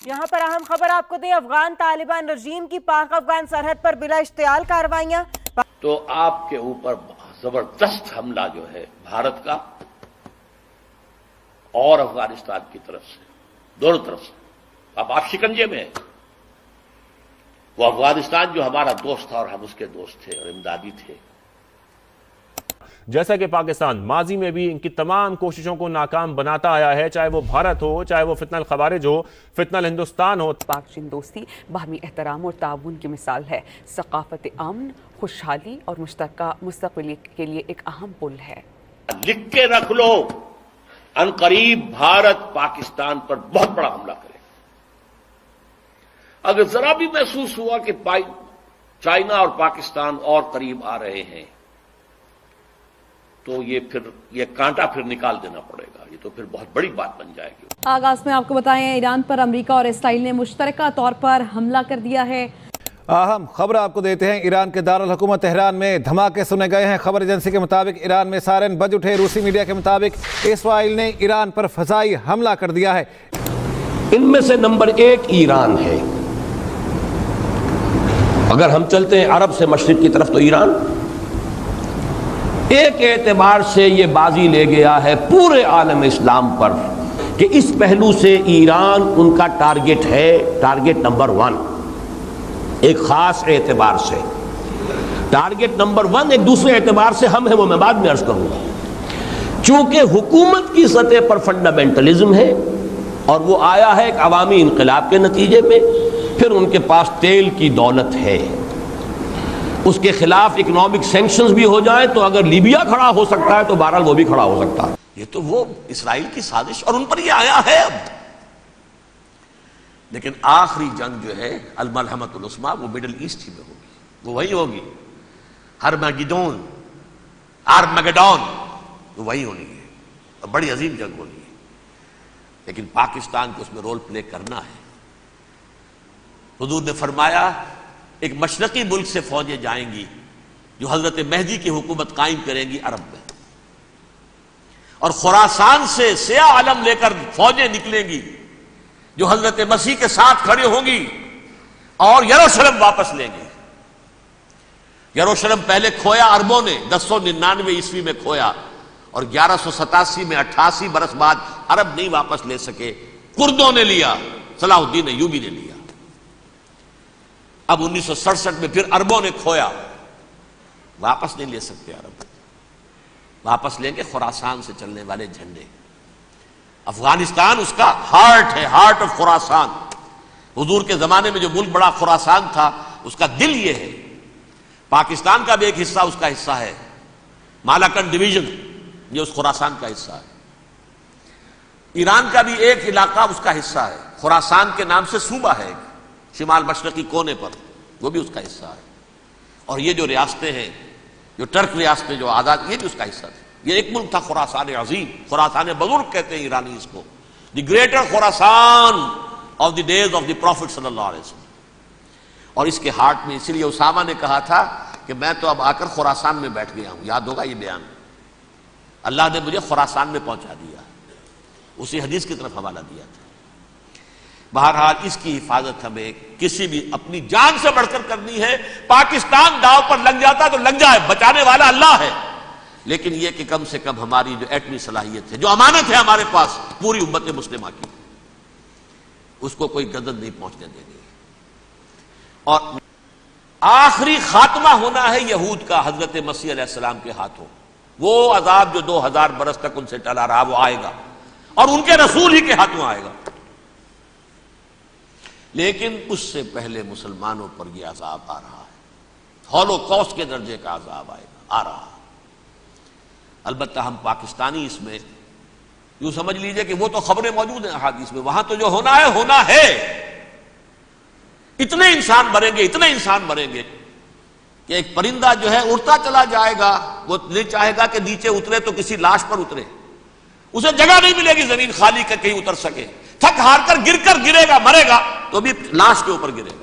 یہاں پر اہم خبر آپ کو دیں، افغان طالبان رجیم کی پاک افغان سرحد پر بلا اشتعال کارروائیاں۔ تو آپ کے اوپر زبردست حملہ جو ہے بھارت کا اور افغانستان کی طرف سے، دونوں طرف سے، اب آپ شکنجے میں ہیں۔ وہ افغانستان جو ہمارا دوست تھا اور ہم اس کے دوست تھے اور امدادی تھے۔ جیسا کہ پاکستان ماضی میں بھی ان کی تمام کوششوں کو ناکام بناتا آیا ہے، چاہے وہ بھارت ہو، چاہے وہ فتنہ الخوارج ہو، فتنہ الہندوستان ہو۔ پاک چین دوستی باہمی احترام اور تعاون کی مثال ہے، ثقافت امن، خوشحالی اور مشترکہ مستقبل کے لیے ایک اہم پل ہے۔ لکھ کے رکھ لو، ان قریب بھارت پاکستان پر بہت بڑا حملہ کرے۔ اگر ذرا بھی محسوس ہوا کہ چائنا اور پاکستان اور قریب آ رہے ہیں تو یہ کانٹا پھر نکال دینا پڑے گا، یہ تو پھر بہت بڑی بات بن جائے گی۔ آغاز میں آپ کو بتائیں، ایران پر امریکہ اور اسرائیل نے مشترکہ طور پر حملہ کر دیا ہے۔ اہم خبر آپ کو دیتے ہیں، ایران کے دارالحکومت تہران میں دھماکے سنے گئے ہیں۔ خبر ایجنسی کے مطابق ایران میں سائرن بج اٹھے۔ روسی میڈیا کے مطابق اسرائیل نے ایران پر فضائی حملہ کر دیا ہے۔ ان میں سے نمبر 1 ایران ہے۔ اگر ہم چلتے ہیں عرب سے مشرق کی طرف تو ایران ایک اعتبار سے یہ بازی لے گیا ہے پورے عالم اسلام پر کہ اس پہلو سے ایران ان کا ٹارگٹ ہے، ٹارگٹ نمبر 1 ایک خاص اعتبار سے۔ ٹارگٹ نمبر 1 ایک دوسرے اعتبار سے ہم ہیں، وہ میں بعد میں عرض کروں گا۔ چونکہ حکومت کی سطح پر فنڈامنٹلزم ہے اور وہ آیا ہے ایک عوامی انقلاب کے نتیجے میں، پھر ان کے پاس تیل کی دولت ہے، اس کے خلاف اکنامک سینکشنز بھی ہو جائیں تو اگر لیبیا کھڑا ہو سکتا ہے تو بہرحال وہ بھی کھڑا ہو سکتا ہے۔ یہ تو وہ اسرائیل کی سازش اور ان پر یہ آیا ہے اب۔ لیکن آخری جنگ جو ہے الملحمۃ العظمیٰ وہ مڈل ایسٹ ہی میں ہوگی، وہ وہی ہوگی۔ ہرمگیڈون، آرمگیڈون وہ وہی ہونی ہے، بڑی عظیم جنگ ہونی ہے۔ لیکن پاکستان کو اس میں رول پلے کرنا ہے۔ حضور نے فرمایا ایک مشرقی ملک سے فوجیں جائیں گی جو حضرت مہدی کی حکومت قائم کریں گی عرب میں، اور خراسان سے سیاہ علم لے کر فوجیں نکلیں گی جو حضرت مسیح کے ساتھ کھڑی ہوں گی اور یروشلم واپس لیں گے۔ یروشلم پہلے کھویا عربوں نے، 1099 عیسوی میں کھویا، اور 1187 میں 88 برس بعد عرب نہیں واپس لے سکے، کردوں نے لیا، صلاح الدین ایوبی نے لیا۔ اب 1967 میں پھر عربوں نے کھویا، واپس نہیں لے سکتے عرب، واپس لیں گے خراسان سے چلنے والے جھنڈے۔ افغانستان اس کا ہارٹ ہے، ہارٹ آف خراسان۔ حضور کے زمانے میں جو ملک بڑا خراسان تھا اس کا دل یہ ہے۔ پاکستان کا بھی ایک حصہ اس کا حصہ ہے، مالاکنڈ ڈویژن یہ اس خراسان کا حصہ ہے۔ ایران کا بھی ایک علاقہ اس کا حصہ ہے، خراسان کے نام سے صوبہ ہے شمال مشرقی کونے پر، وہ بھی اس کا حصہ ہے۔ اور یہ جو ریاستیں ہیں، جو ٹرک ریاستیں جو آزاد، یہ بھی اس کا حصہ تھے۔ یہ ایک ملک تھا خراسان عظیم، خراسان بزرگ کہتے ہیں ایرانی اس کو، the greater Khorasan of the days of the prophet صلی اللہ علیہ وسلم۔ اور اس کے ہارٹ میں، اسی لیے اسامہ نے کہا تھا کہ میں تو اب آ کر خراسان میں بیٹھ گیا ہوں، یاد ہوگا یہ بیان، اللہ نے مجھے خراسان میں پہنچا دیا، اسی حدیث کی طرف حوالہ دیا تھا۔ بہرحال اس کی حفاظت ہمیں کسی بھی اپنی جان سے بڑھ کر کرنی ہے۔ پاکستان داؤ پر لگ جاتا تو لگ جائے، بچانے والا اللہ ہے، لیکن یہ کہ کم سے کم ہماری جو ایٹمی صلاحیت ہے، جو امانت ہے ہمارے پاس پوری امت مسلمہ کی، اس کو کوئی گدن نہیں پہنچنے دے گی۔ اور آخری خاتمہ ہونا ہے یہود کا حضرت مسیح علیہ السلام کے ہاتھوں۔ وہ عذاب جو 2000 برس تک ان سے ٹلا رہا وہ آئے گا، اور ان کے رسول ہی کے ہاتھوں آئے گا۔ لیکن اس سے پہلے مسلمانوں پر یہ عذاب آ رہا ہے، ہولوکاسٹ کے درجے کا عذاب آئے گا، آ رہا ہے۔ البتہ ہم پاکستانی اس میں یوں سمجھ لیجئے کہ وہ تو خبریں موجود ہیں احادیث میں، وہاں تو جو ہونا ہے، اتنے انسان مریں گے، اتنے انسان مریں گے کہ ایک پرندہ جو ہے اڑتا چلا جائے گا، وہ نہیں چاہے گا کہ نیچے اترے تو کسی لاش پر اترے، اسے جگہ نہیں ملے گی زمین خالی کر کہیں اتر سکے، تھک ہار کر گرے گا، مرے گا تو بھی لاش کے اوپر گرے گا۔